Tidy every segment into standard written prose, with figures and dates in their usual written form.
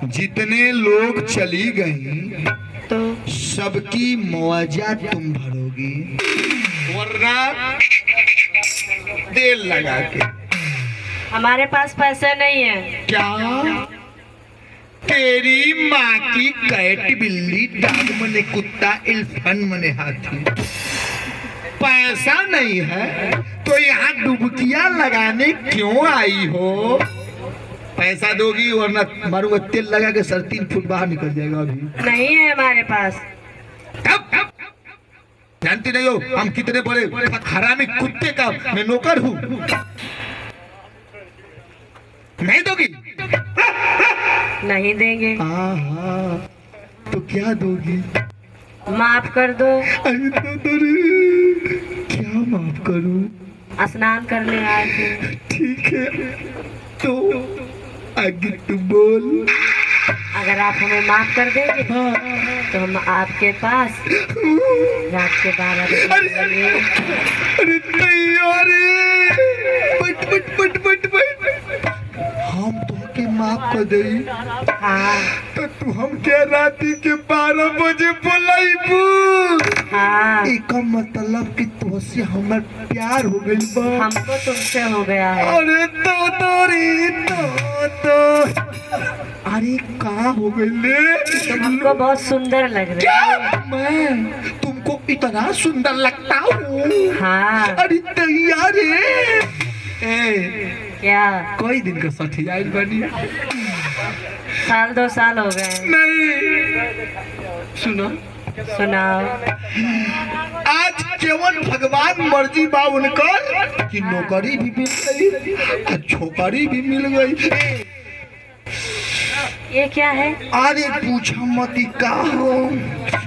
जितने लोग चली गई तो सबकी मुआवजा तुम भरोगी, वरना तेल लगा के। हमारे पास पैसे नहीं है। क्या? तेरी माँ की कैट बिल्ली, डॉग मने कुत्ता, एलिफेंट मने हाथी। पैसा नहीं है तो यहाँ डुबकियां लगाने क्यों आई हो? पैसा दोगी वरना मारूंगा तेल लगा के सर 3 फुट बाहर निकल जाएगा। अभी नहीं है हमारे पास। जानती नहीं हो हम कितने बड़े हरामी कुत्ते का मैं नौकर हूँ? नहीं दोगी? नहीं देंगे। हाँ तो क्या दोगी? माफ कर दो। अरे तो क्या माफ करूं? स्नान करने आए थे। ठीक है तो आगे तू बोल। अगर आप हमें माफ कर देंगे तो हम आपके पास रात के 12 बजे आएंगे। अरे नहीं, अरे बट हम तो के माफ कर दे। हाँ तो तू हम क्या राती के 12 बजे बोलाइबू? हाँ, इसका मतलब कि तुझसे हमार प्यार हो गई बा। हमको तुमसे हो गया है। अरे तो रे तो अरे कहाँ हो गई ले? तुम हमको बहुत सुंदर लग रहे क्या मैं तुमको इतना सुंदर लगता हूँ? हाँ। अरे तैयार है? क्या? कोई दिन का सठी आइल बनी? साल 2 साल हो गए। नहीं सुनो, सुनाओ। आज केवल भगवान मर्जी बा उनकर कि नौकरी भी मिल गई और छोकरी भी मिल गई। ये क्या है? अरे पूछा मत का हो।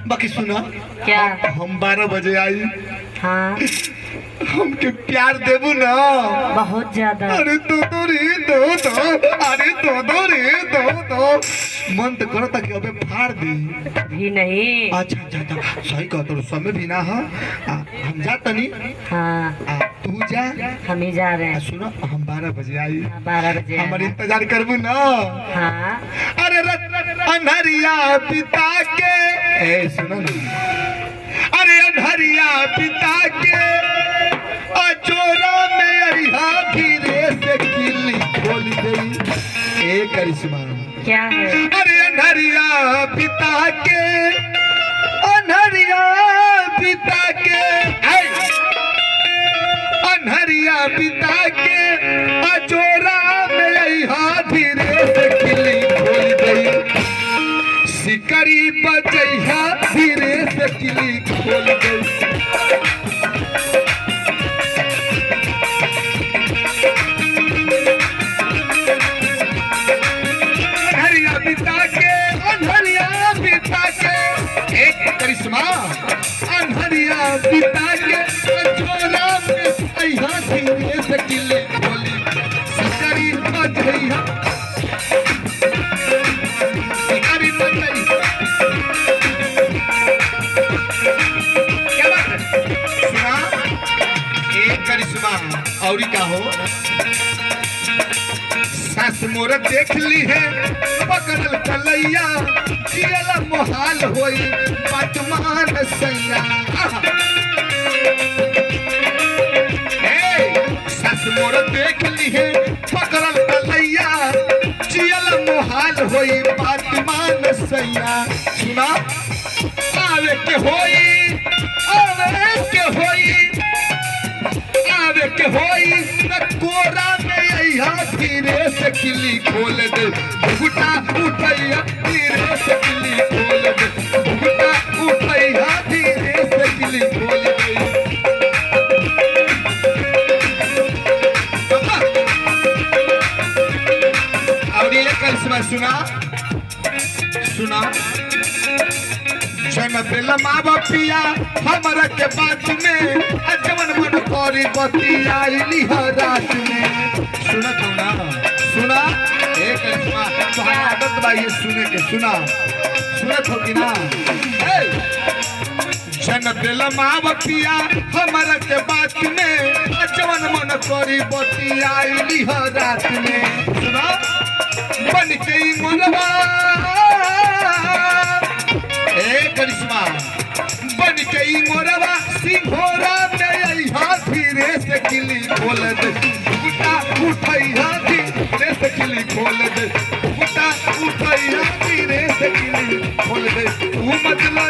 बाकी सुना, क्या? हम 12 बजे आई, हाँ हमके प्यार देबू ना? बहुत ज्यादा। अरे दो रे दो, अरे दो रे दो। मन तो करता कि अबे फाड़ दी। भी नहीं। अच्छा सही कह तो समय भी ना है। हम जाता नहीं। हाँ तू जा, हम ही जा रहे हैं। सुनो हम 12 बजे आई, 12 बजे हमारे इंतजार करबू ना? हाँ। अरे अनहरिया पिता के, सुनो ना, अरे अनहरिया पिता के अचोरा में अरिहा धीरे से किली खोल गई। ए करिश्मा क्या है? अरे अनहरिया पिता के, अनहरिया पिता के, अनहरिया पिता के अचोरा में अरिहा धीरे से किली खोल गई। सिकरी बजैहा धीरे से किली खोल गई। करिश्मा अनहरिया पिता के अचोरा में अइहा धीरे से किले खोली। सिकरी बजैहा, सिकरी बजैहा। क्या बात है? सुना एक करिश्मा और का हो। सास मोर देख ली है पकड़ल कलैया, जियला मोहाल होई पटमान सैया। सास मोर देख ली है पकड़ल कलैया, जियला मोहाल होई पटमान सैया। सुना आवे के होई, आवे के होई, आवे के होई कोरा में अइहा धीरे से किली खोल दे। घुटा उठैया धीरे से किली खोल दे। घुटा उठैया धीरे से किली खोल दे। और ये करिश्मा सुना जन बेला माँ बापिया हमारा के बात में अजवन मन करी बतिया रात में। सुना तो ना, सुना एक तुम्हारा आदत बा ये सुने के। सुनत हो कि ना? जन बेला माँ बापिया हमारा के बात में अजवन मन करी बतिया रात में। सुना बन के मोरवा ए करिश्मा बन के मोरवा सिंघोरा में यहाँ धीरे से किली खोल दे गुटा उठैया धीरे से किली खोल दे गुटा उठैया धीरे से किली खोल दे तू मतलब